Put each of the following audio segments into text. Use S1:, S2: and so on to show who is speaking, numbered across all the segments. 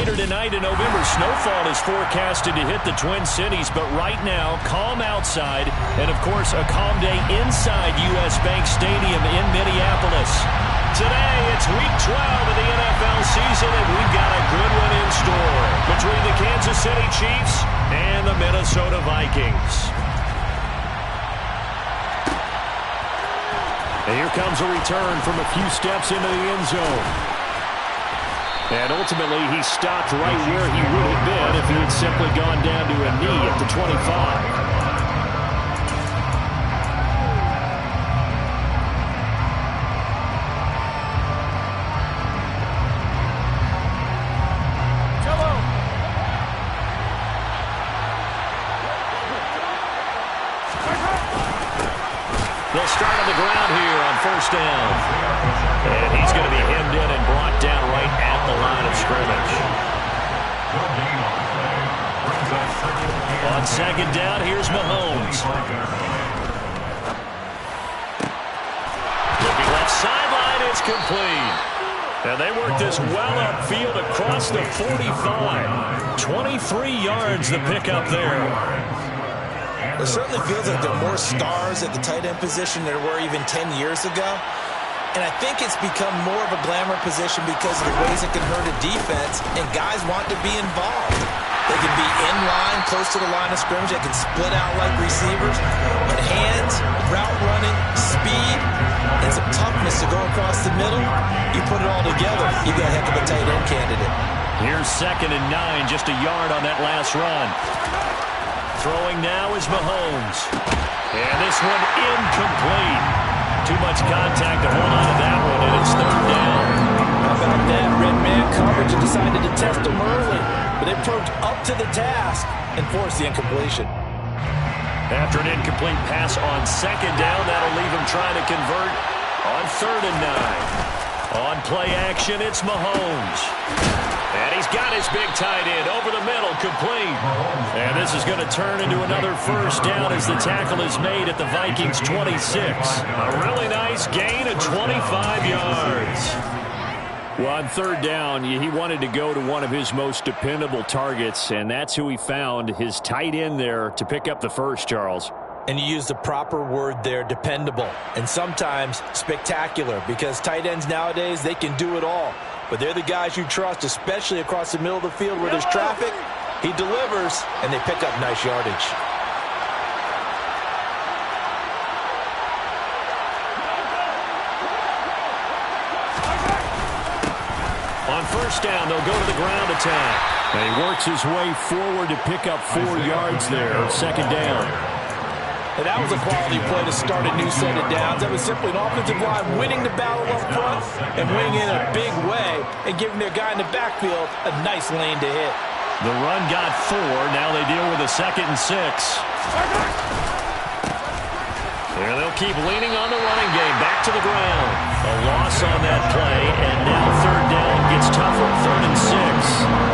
S1: Later tonight in November, snowfall is forecasted to hit the Twin Cities, but right now, calm outside, and of course, a calm day inside U.S. Bank Stadium in Minneapolis. Today, it's Week 12 of the NFL season, and we've got a good one in store between the Kansas City Chiefs and the Minnesota Vikings. And here comes a return from a few steps into the end zone. And ultimately, he stopped right where he would have been if he had simply gone down to a knee at the 25. They'll start on the ground here on first down. And he's going to be hemmed in and brought down right at the line of scrimmage. On second down, here's Mahomes. Looking left sideline, it's complete. And they work this well upfield across the 45. 23 yards the pickup there.
S2: It certainly feels like there are more stars at the tight end position than there were even 10 years ago. And I think it's become more of a glamour position because of the ways it can hurt a defense, and guys want to be involved. They can be in line, close to the line of scrimmage. They can split out like receivers. But hands, route running, speed, and some toughness to go across the middle, you put it all together, you got a heck of a tight end candidate.
S1: Here's 2nd and 9, just a yard on that last run. Throwing now is Mahomes. And this one incomplete. Too much contact to hold on to that one, and it's 3rd down.
S3: How about that? Red man coverage and decided to test him early. But they proved up to the task and forced the incompletion.
S1: After an incomplete pass on 2nd down, that'll leave him trying to convert on 3rd and 9. On play action, it's Mahomes. And he's got his big tight end over the middle, complete. And this is going to turn into another first down as the tackle is made at the Vikings' 26. A really nice gain of 25 yards. Well, on 3rd down, he wanted to go to one of his most dependable targets, and that's who he found, his tight end there, to pick up the first, Charles.
S3: And you use the proper word there, dependable, and sometimes spectacular, because tight ends nowadays, they can do it all. But they're the guys you trust, especially across the middle of the field where there's traffic. He delivers, and they pick up nice yardage.
S1: On first down, they'll go to the ground attack. And he works his way forward to pick up 4 yards there, 2nd down.
S3: And that was a quality play to start a new set of downs. That was simply an offensive line winning the battle up front and winning in a big way and giving their guy in the backfield a nice lane to hit.
S1: The run got 4. Now they deal with a 2nd and 6. There they'll keep leaning on the running game. Back to the ground. A loss on that play, and now 3rd down gets tougher. 3rd and 6.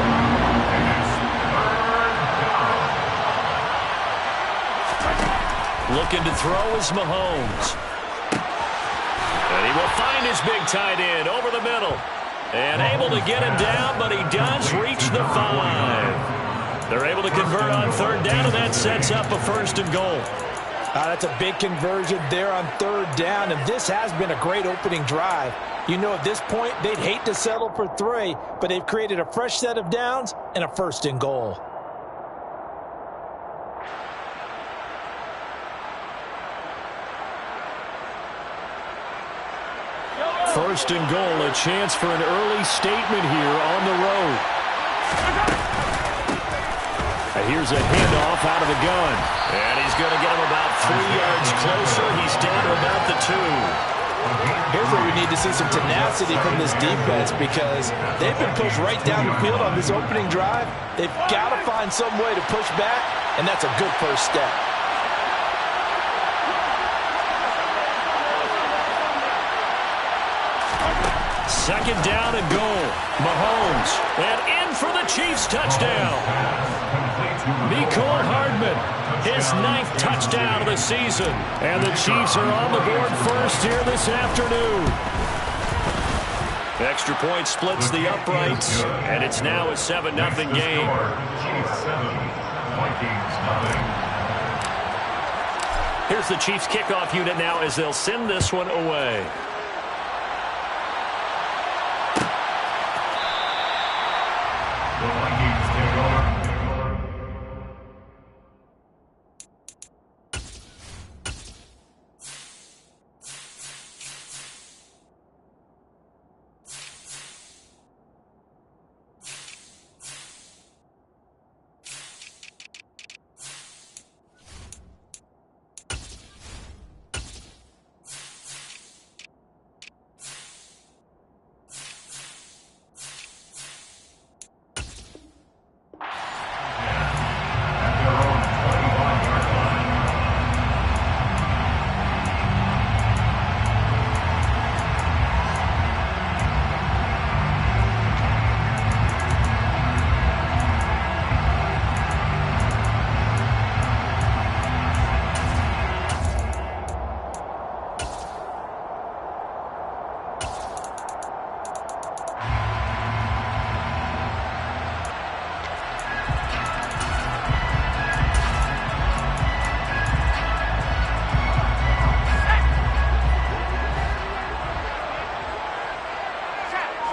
S1: Looking to throw is Mahomes. And he will find his big tight end over the middle. And able to get him down, but he does reach the 5. They're able to convert on 3rd down, and that sets up a 1st and goal.
S3: That's a big conversion there on 3rd down, and this has been a great opening drive. You know, at this point, they'd hate to settle for 3, but they've created a fresh set of downs and a 1st and goal.
S1: First and goal, a chance for an early statement here on the road. And here's a handoff out of the gun. And he's going to get him about 3 yards closer. He's down to about the 2.
S3: Here's where we need to see some tenacity from this defense, because they've been pushed right down the field on this opening drive. They've got to find some way to push back, and that's a good first step.
S1: Second down and goal. Mahomes. And in for the Chiefs touchdown. Mecole Hardman, his 9th touchdown of the season. And the Chiefs are on the board first here this afternoon. Extra point splits the uprights, and it's now a 7-0 game. Here's the Chiefs kickoff unit now as they'll send this one away.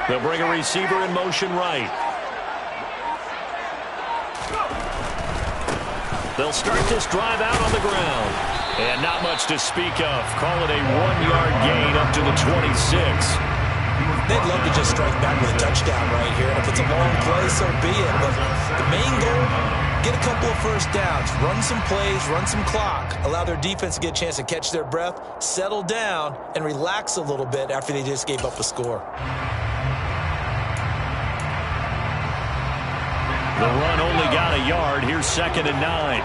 S1: They'll bring a receiver in motion right. They'll start this drive out on the ground. And not much to speak of. Call it a 1-yard gain up to the 26.
S2: They'd love to just strike back with a touchdown right here. And if it's a long play, so be it. But the main goal, get a couple of first downs, run some plays, run some clock, allow their defense to get a chance to catch their breath, settle down, and relax a little bit after they just gave up a score.
S1: The run only got a yard. Here's 2nd and 9.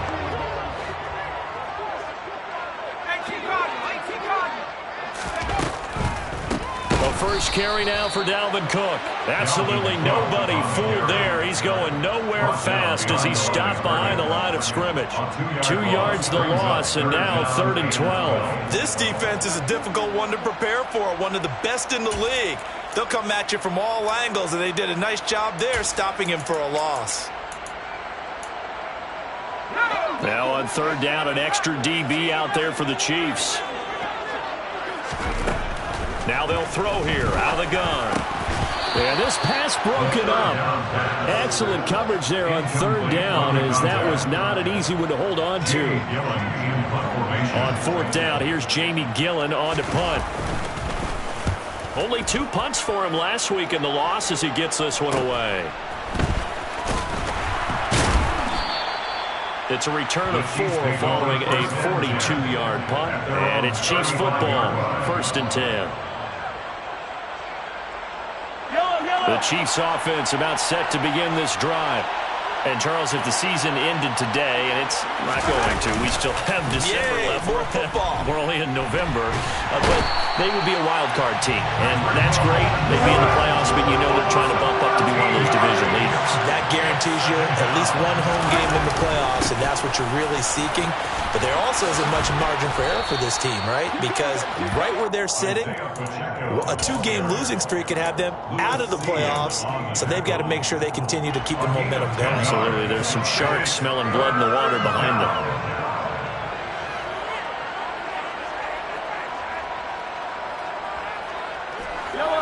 S1: The first carry now for Dalvin Cook. Absolutely nobody fooled there. He's going nowhere fast as he stopped behind the line of scrimmage. 2 yards the loss, and now 3rd and 12.
S2: This defense is a difficult one to prepare for, one of the best in the league. They'll come at you from all angles, and they did a nice job there stopping him for a loss.
S1: Now on 3rd down, an extra DB out there for the Chiefs. Now they'll throw here out of the gun. And this pass broken up. Excellent coverage there on 3rd down, as that was not an easy one to hold on to. On 4th down, here's Jamie Gillen on to punt. Only 2 punts for him last week in the loss as he gets this one away. It's a return of 4 following a 42-yard punt. And it's Chiefs football, 1st and 10. The Chiefs offense about set to begin this drive. And, Charles, if the season ended today, and it's not going to, we still have December left.
S2: More football.
S1: We're only in November. But they would be a wild card team. And that's great. They'd be in the playoffs, but you know they're trying to bump up to be one of those division leaders.
S2: That guarantees you at least one home game in the playoffs, and that's what you're really seeking. But there also isn't much margin for error for this team, right? Because right where they're sitting, a 2-game losing streak could have them out of the playoffs, so they've got to make sure they continue to keep the momentum going.
S1: Absolutely. There's some sharks smelling blood in the water behind them.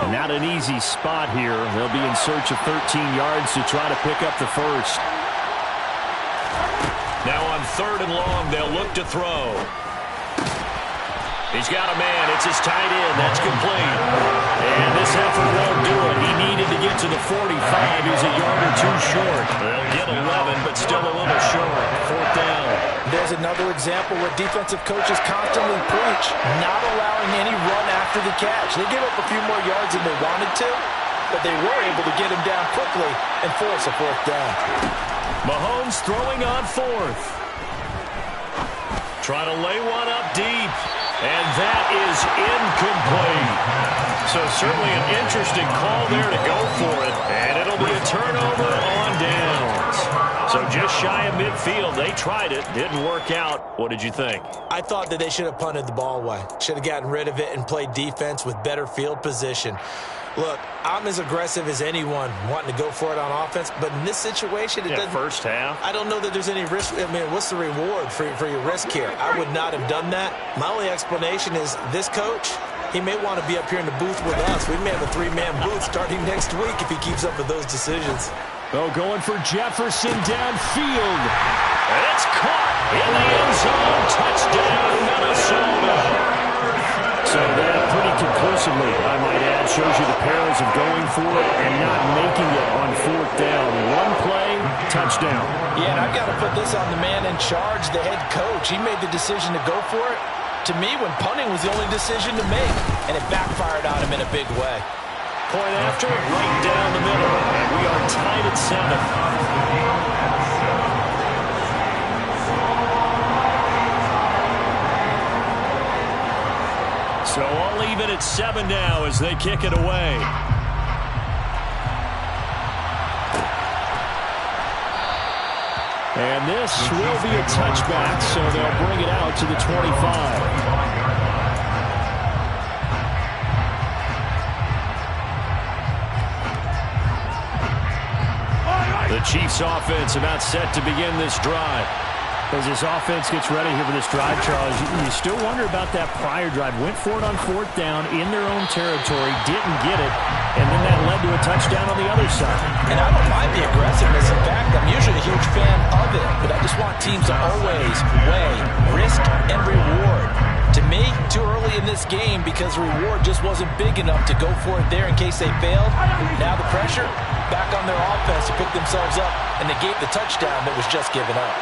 S1: And not an easy spot here. They'll be in search of 13 yards to try to pick up the first. Now on 3rd and long, they'll look to throw. He's got a man. It's his tight end. That's complete. And this effort won't do it. He needed to get to the 45. He's a yard or 2 short. They'll get 11, but still a little short. 4th down.
S3: There's another example where defensive coaches constantly preach, not allowing any run after the catch. They gave up a few more yards than they wanted to, but they were able to get him down quickly and force a 4th down.
S1: Mahomes throwing on 4th. Trying to lay one up deep. And that is incomplete. So certainly an interesting call there to go for it. And it'll be a turnover on downs. So just shy of midfield. They tried it. Didn't work out. What did you think?
S2: I thought that they should have punted the ball away. Should have gotten rid of it and played defense with better field position. Look, I'm as aggressive as anyone wanting to go for it on offense, but in this situation, it doesn't.
S1: First half.
S2: I don't know that there's any risk. I mean, what's the reward for your risk here? I would not have done that. My only explanation is this coach, he may want to be up here in the booth with us. We may have a three-man booth starting next week if he keeps up with those decisions.
S1: Oh, going for Jefferson downfield. It's caught in the end zone. Touchdown, Minnesota. So that pretty conclusively, I might add, shows you the perils of going for it and not making it on fourth down. One play, touchdown.
S3: Yeah, and I've got to put this on the man in charge, the head coach. He made the decision to go for it. To me, when punting was the only decision to make, and it backfired on him in a big way.
S1: Point after, right down the middle, and we are tied at 7. So all even at 7 now as they kick it away. And this will be a touchback, so they'll bring it out to the 25. The Chiefs offense about set to begin this drive. As this offense gets ready here for this drive, Charles, you still wonder about that prior drive. Went for it on fourth down in their own territory, didn't get it, and then that led to a touchdown on the other side.
S3: And I don't mind the aggressiveness. In fact, I'm usually a huge fan of it, but I just want teams to always weigh risk and reward. To me, too early in this game because the reward just wasn't big enough to go for it there in case they failed. Now the pressure back on their offense to pick themselves up and negate the touchdown that was just given up.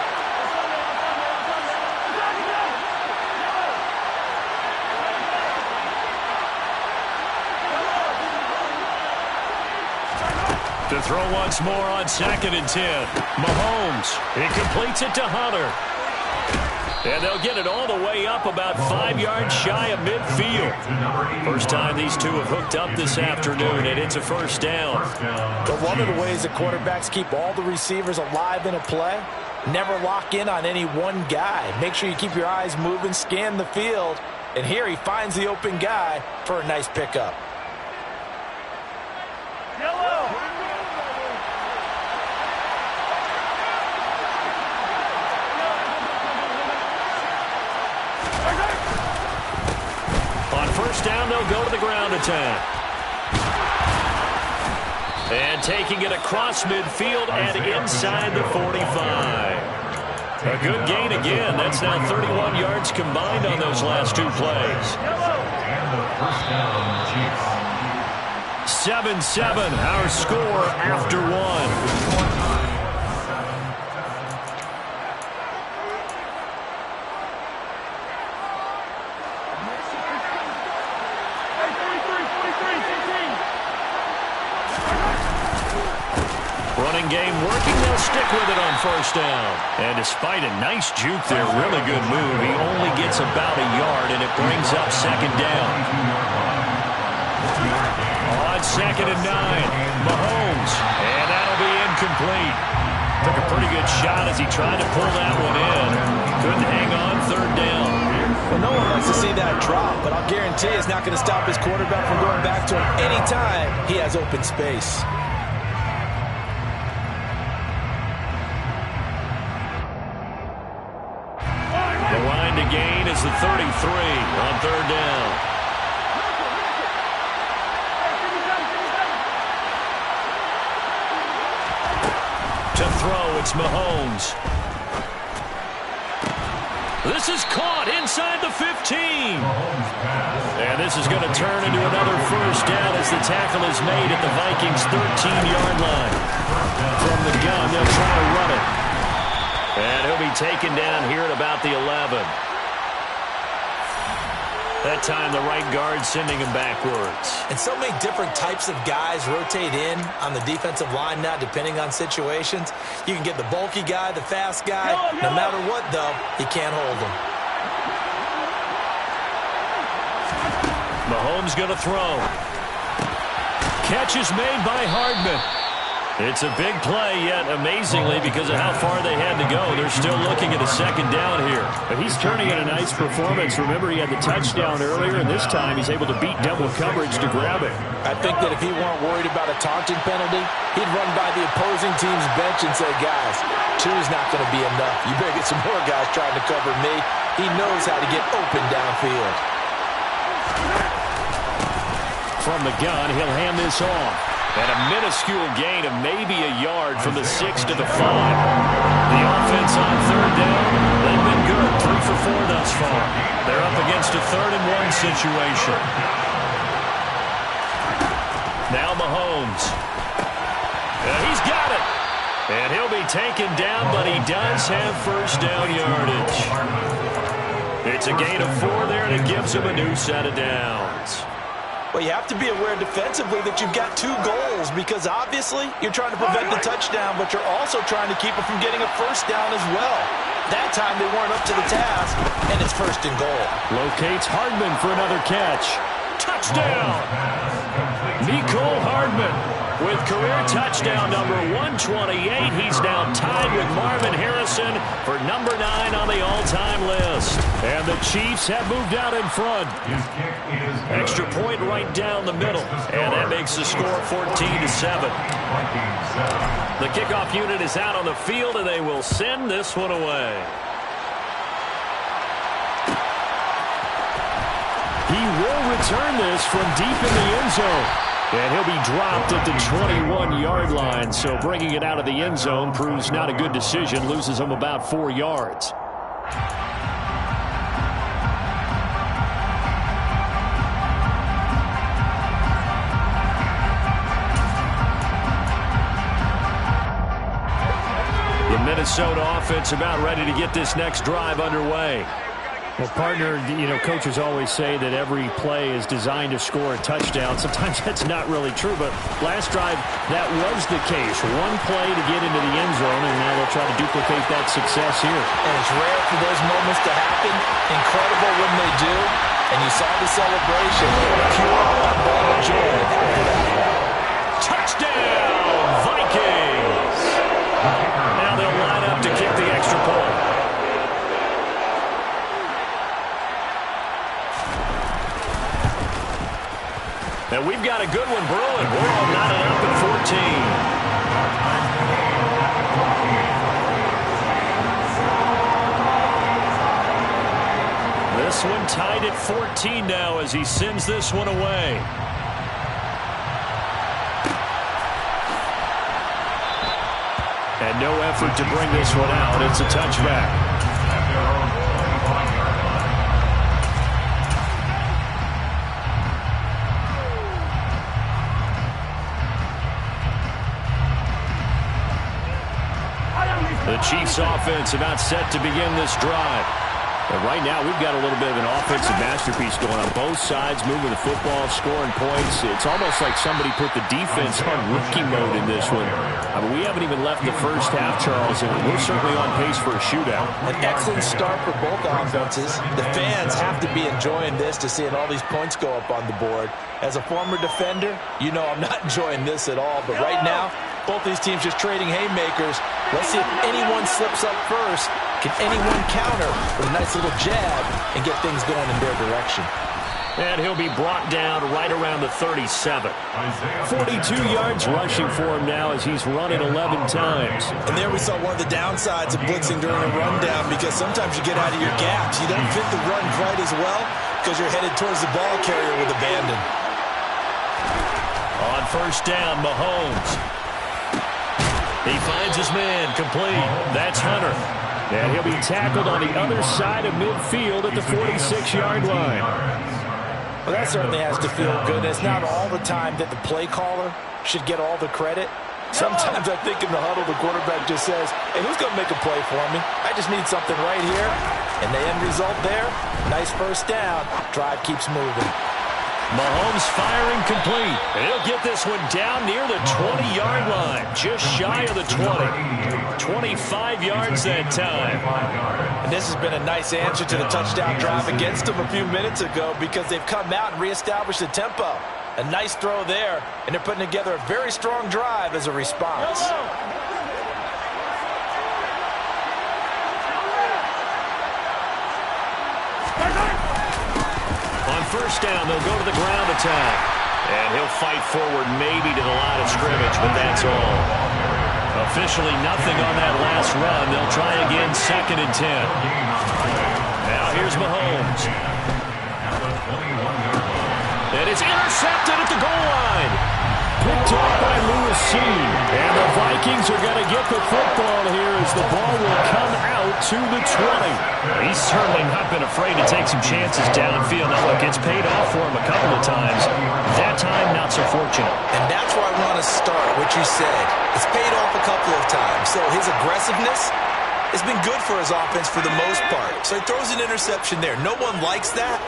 S1: To throw once more on 2nd and 10. Mahomes, he completes it to Hunter. And they'll get it all the way up about 5 yards shy of midfield. First time these two have hooked up this afternoon, and it's a first down.
S3: But one of the ways that quarterbacks keep all the receivers alive in a play, never lock in on any one guy. Make sure you keep your eyes moving, scan the field. And here he finds the open guy for a nice pickup.
S1: First down, they'll go to the ground attack. And taking it across midfield and inside the 45. A good gain again. That's now 31 yards combined on those last 2 plays. 7-7, our score after 1. Running game working, they'll stick with it on first down. And despite a nice juke there, really good move, he only gets about a yard, and it brings up 2nd down. On 2nd and 9, Mahomes, and that'll be incomplete. Took a pretty good shot as he tried to pull that one in. Couldn't hang on 3rd down.
S3: Well, no one likes to see that drop, but I'll guarantee it's not going to stop his quarterback from going back to him anytime he has open space.
S1: Gain is the 33 on 3rd down. To throw, it's Mahomes. This is caught inside the 15. And this is going to turn into another first down as the tackle is made at the Vikings' 13-yard line. From the gun, they'll try to run it. And he'll be taken down here at about the 11. That time, the right guard sending him backwards.
S2: And so many different types of guys rotate in on the defensive line now, depending on situations. You can get the bulky guy, the fast guy. No matter what, though, you can't hold him. Mahomes going to throw.
S1: Catch is made by Hardman. It's a big play, yet amazingly, because of how far they had to go, they're still looking at a second down here.
S4: But he's turning in a nice performance. Remember, he had the touchdown earlier, and this time he's able to beat double coverage to grab it.
S3: I think that if he weren't worried about a taunting penalty, he'd run by the opposing team's bench and say, guys, 2 is not going to be enough. You better get some more guys trying to cover me. He knows how to get open downfield.
S1: From the gun, he'll hand this off. And a minuscule gain of maybe a yard from the 6 to the 5. The offense on third down, they've been good. 3 for 4 thus far. They're up against a 3rd-and-1 situation. Now Mahomes. He's got it. And he'll be taken down, but he does have first down yardage. It's a gain of 4 there, and it gives him a new set of downs.
S2: Well, you have to be aware defensively that you've got 2 goals because obviously you're trying to prevent the touchdown, but you're also trying to keep it from getting a first down as well. That time they weren't up to the task, and it's 1st and goal.
S1: Locates Hardman for another catch. Touchdown! Mecole Hardman with career touchdown number 128. He's now tied with Marvin Harrison for number 9 on the all-time list. And the Chiefs have moved out in front. Extra point right down the middle. And that makes the score 14-7. The kickoff unit is out on the field, and they will send this one away. He will return this from deep in the end zone. And he'll be dropped at the 21-yard line. So bringing it out of the end zone proves not a good decision. Loses him about 4 yards. The Minnesota offense about ready to get this next drive underway.
S4: Well, partner, coaches always say that every play is designed to score a touchdown. Sometimes that's not really true, but last drive, that was the case. 1 play to get into the end zone, and now they'll try to duplicate that success here.
S2: And it's rare for those moments to happen. Incredible when they do. And you saw the celebration. Pure unbridled joy.
S1: Touchdown, Vikings! Now they'll line up to kick the extra point. And we've got a good one brewing. We're all knotted up at 14. This one tied at 14 now as he sends this one away. And no effort to bring this one out. It's a touchback. The Chiefs offense about set to begin this drive. And right now we've got a little bit of an offensive masterpiece going on both sides, moving the football, scoring points. It's almost like somebody put the defense on rookie mode in this one. I mean, we haven't even left the first half, Charles, and we're certainly on pace for a shootout.
S2: An excellent start for both offenses. The fans have to be enjoying this to seeing all these points go up on the board. As a former defender, you know I'm not enjoying this at all, but right now, both these teams just trading haymakers. Let's see if anyone slips up first. Can anyone counter with a nice little jab and get things going in their direction?
S1: And he'll be brought down right around the 37. 42 yards rushing for him now as he's run it 11 times.
S2: And there we saw one of the downsides of blitzing during a rundown because sometimes you get out of your gaps. You don't fit the run quite as well because you're headed towards the ball carrier with abandon.
S1: On first down, Mahomes. He finds his man complete. That's Hunter. And he'll be tackled on the other side of midfield at the 46-yard line.
S2: Well, that certainly has to feel good. It's not all the time that the play caller should get all the credit. Sometimes I think in the huddle, the quarterback just says, hey, who's going to make a play for me? I just need something right here. And the end result there, nice first down. Drive keeps moving.
S1: Mahomes firing complete. And he'll get this one down near the 20-yard line. Just shy of the 20. 25 yards that time.
S2: And this has been a nice answer to the touchdown drive against them a few minutes ago because they've come out and reestablished the tempo.
S3: A nice throw there, and they're putting together a very strong drive as a response.
S1: On first down, they'll go to the ground attack. And he'll fight forward maybe to the line of scrimmage, but that's all. Officially nothing on that last run. They'll try again, 2nd and 10. Now here's Mahomes. And it's intercepted at the goal line.
S4: Picked up by Lewis C. And the Vikings are going to get the football here as the ball will come out to the 20.
S1: He's certainly not been afraid to take some chances downfield. Now, look, it's paid off for him a couple of times. That time, not so fortunate.
S2: And that's where I want to start, what you said. It's paid off a couple of times. So his aggressiveness has been good for his offense for the most part. So he throws an interception there. No one likes that,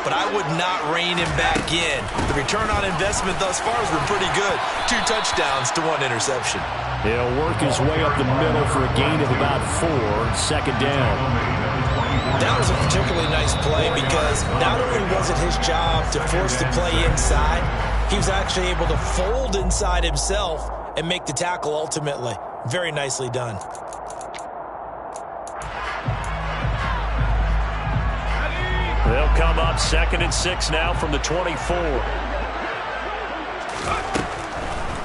S2: but I would not rein him back in. The return on investment thus far has been pretty good. 2 touchdowns to 1 interception.
S4: He'll work his way up the middle for a gain of about 4, 2nd down.
S2: That was a particularly nice play because not only was it his job to force the play inside, he was actually able to fold inside himself and make the tackle ultimately. Very nicely done.
S1: They'll come up 2nd and 6 now from the 24.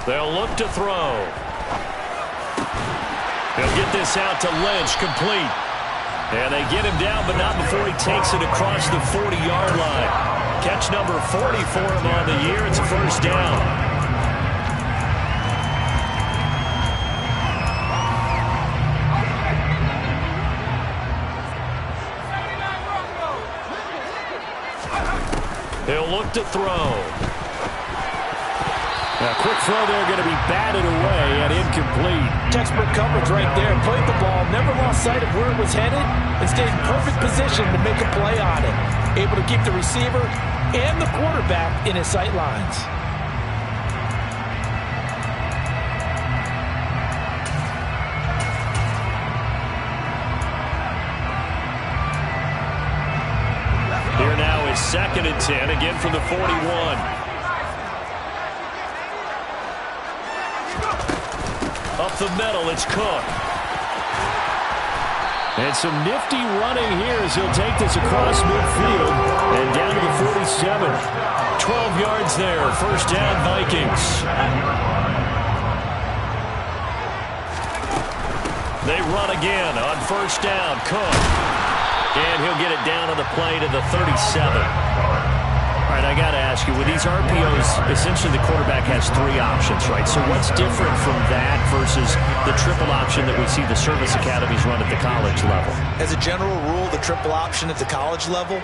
S1: They'll look to throw. He'll get this out to Lynch, complete. And they get him down, but not before he takes it across the 40-yard line. Catch number 40 for him on the year. It's a first down. He'll look to throw.
S4: A quick throw there, going to be batted away and incomplete.
S3: Textbook coverage right there. Played the ball, never lost sight of where it was headed, and stayed in perfect position to make a play on it. Able to keep the receiver and the quarterback in his sight lines.
S1: Here now is 2nd and 10, again from the 41. Up the middle, it's Cook.
S4: And some nifty running here as he'll take this across midfield and down to the 47.
S1: 12 yards there, first down Vikings. They run again on first down, Cook. And he'll get it down on the play to the 37. All right, I got to ask you, with these RPOs, essentially the quarterback has 3 options, right? So what's different from that versus the triple option that we see the service academies run at the college level?
S2: As a general rule, the triple option at the college level,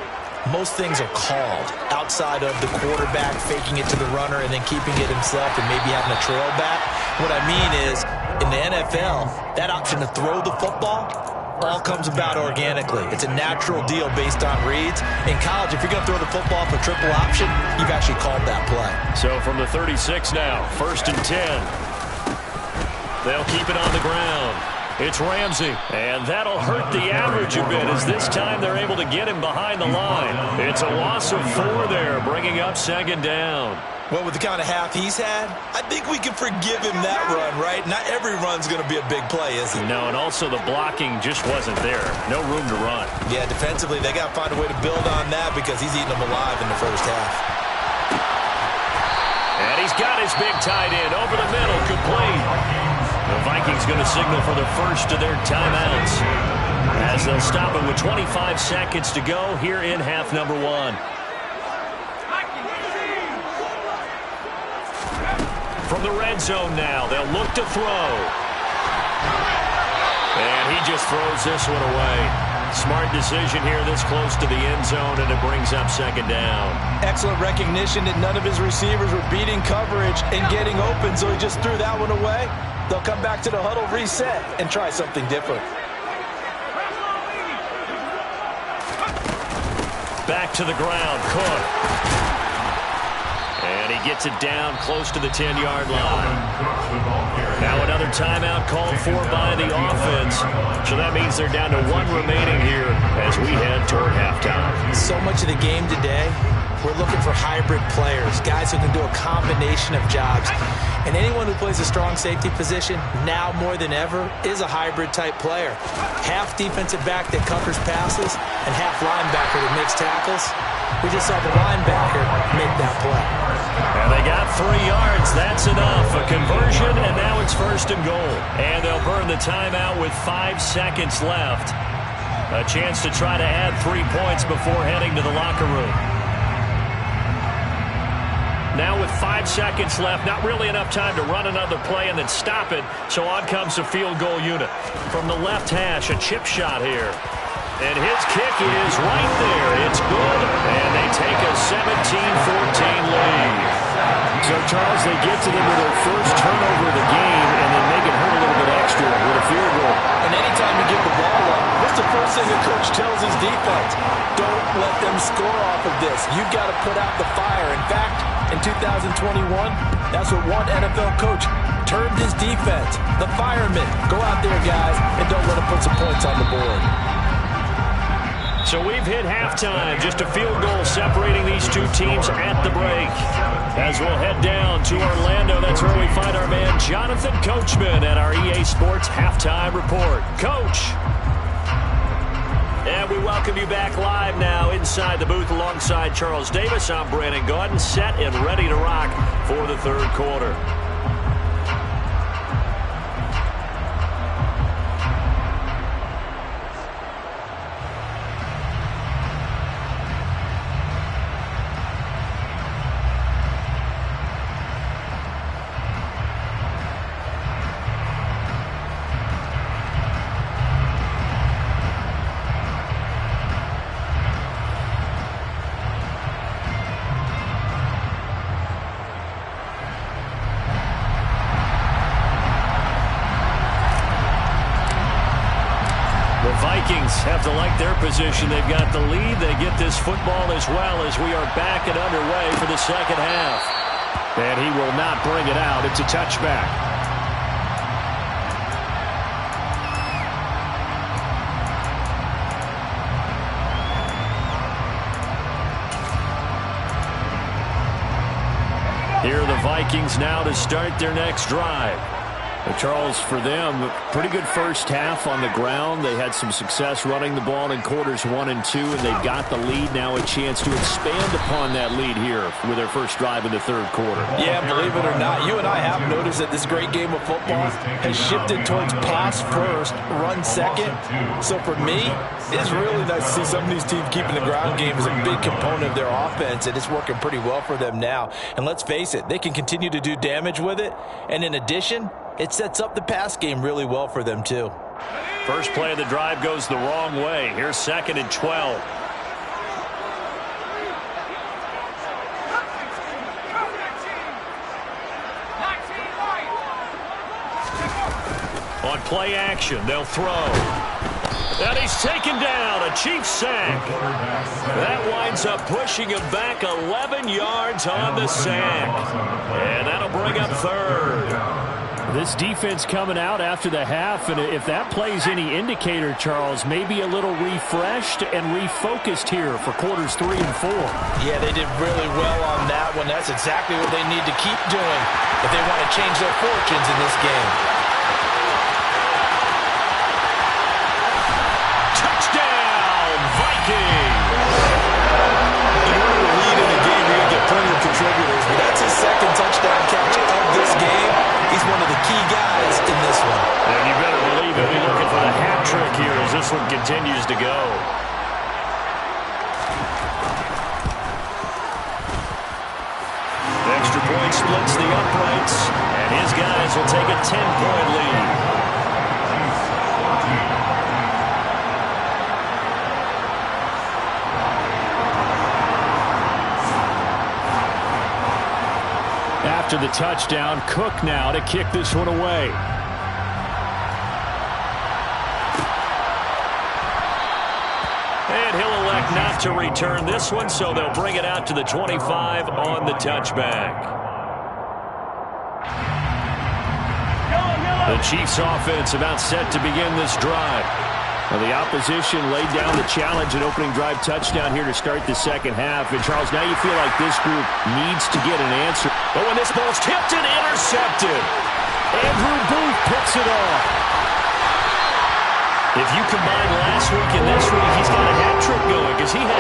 S2: most things are called outside of the quarterback faking it to the runner and then keeping it himself and maybe having a trail back. What I mean is, in the NFL, that option to throw the football all comes about organically. It's a natural deal based on reads. In college, if you're going to throw the football for triple option, you've actually called that play.
S1: So from the 36 now, 1st and 10. They'll keep it on the ground. It's Ramsey, and that'll hurt the average a bit as this time they're able to get him behind the line. It's a loss of 4 there, bringing up 2nd down.
S2: Well, with the kind of half he's had, I think we can forgive him that run, right? Not every run's going to be a big play, is it?
S1: No, and also the blocking just wasn't there. No room to run.
S2: Yeah, defensively, they got to find a way to build on that because he's eating them alive in the first half.
S1: And he's got his big tight end over the middle, complete. The Vikings going to signal for the first of their timeouts as they'll stop it with 25 seconds to go here in half number 1. From the red zone now, they'll look to throw. And he just throws this one away. Smart decision here this close to the end zone, and it brings up 2nd down.
S3: Excellent recognition that none of his receivers were beating coverage and getting open, so he just threw that one away. They'll come back to the huddle, reset, and try something different.
S1: Back to the ground, Cook. And he gets it down close to the 10-yard line. Now another timeout called for by the offense. So that means they're down to 1 remaining here as we head toward halftime.
S2: So much of the game today we're looking for hybrid players, guys who can do a combination of jobs. And anyone who plays a strong safety position, now more than ever, is a hybrid-type player. Half defensive back that covers passes and half linebacker that makes tackles. We just saw the linebacker make that play.
S1: And they got 3 yards. That's enough. A conversion, and now it's 1st and goal. And they'll burn the timeout with 5 seconds left. A chance to try to add 3 points before heading to the locker room. Now with 5 seconds left, not really enough time to run another play and then stop it, so on comes the field goal unit. From the left hash, a chip shot here. And his kick is right there. It's good, and they take a 17-14 lead.
S4: So, Charles, they get to them with their first turnover of the game and then make it hurt a little bit extra with a field goal.
S3: And anytime you give the ball up, what's the first thing the coach tells his defense? Don't let them score off of this. You've got to put out the fire. In fact, in 2021, that's what one NFL coach termed his defense. The firemen. Go out there, guys, and don't let them put some points on the board.
S1: So we've hit halftime. Just a field goal separating these two teams at the break. As we'll head down to Orlando, that's where we find our man Jonathan Coachman at our EA Sports Halftime Report. Coach. And we welcome you back live now inside the booth alongside Charles Davis. I'm Brandon Gaudin, set and ready to rock for the 3rd quarter. Vikings have to like their position. They've got the lead. They get this football as well as we are back and underway for the 2nd half.
S4: And he will not bring it out. It's a touchback. Here are the Vikings now to start their next drive. Well, Charles, for them, pretty good first half on the ground. They had some success running the ball in quarters 1 and 2, and they've got the lead now, a chance to expand upon that lead here with their first drive in the 3rd quarter.
S3: Yeah, believe it or not, you and I have noticed that this great game of football has shifted towards pass first, run second. So for me, it's really nice to see some of these teams keeping the ground game as a big component of their offense, and it's working pretty well for them now. And let's face it, they can continue to do damage with it, and in addition, it sets up the pass game really well for them, too.
S1: First play of the drive goes the wrong way. Here's 2nd and 12. On play action, they'll throw. And he's taken down, a Chiefs sack. That winds up pushing him back 11 yards on the sack. And that'll bring up 3rd.
S4: This defense coming out after the half, and if that plays any indicator, Charles, maybe a little refreshed and refocused here for quarters 3 and 4.
S3: Yeah, they did really well on that one. That's exactly what they need to keep doing if they want to change their fortunes in this game.
S1: Touchdown, Vikings!
S2: In order to lead in a game, you're going to get plenty of contributors, but that's his 2nd touchdown catch of this game. He's one of the key guys in this one.
S1: And you better believe he'll be looking for the hat trick here as this one continues to go. Extra point splits the uprights, and his guys will take a 10-point lead.
S4: After the touchdown, Cook now to kick this one away.
S1: And he'll elect not to return this one, so they'll bring it out to the 25 on the touchback. The Chiefs offense about set to begin this drive.
S4: Well, the opposition laid down the challenge, an opening drive touchdown here to start the second half. And, Charles, now you feel like this group needs to get an answer.
S1: But when this ball's tipped and intercepted, Andrew Booth picks it off. If you combine last week and this week, he's got a hat trick going because he had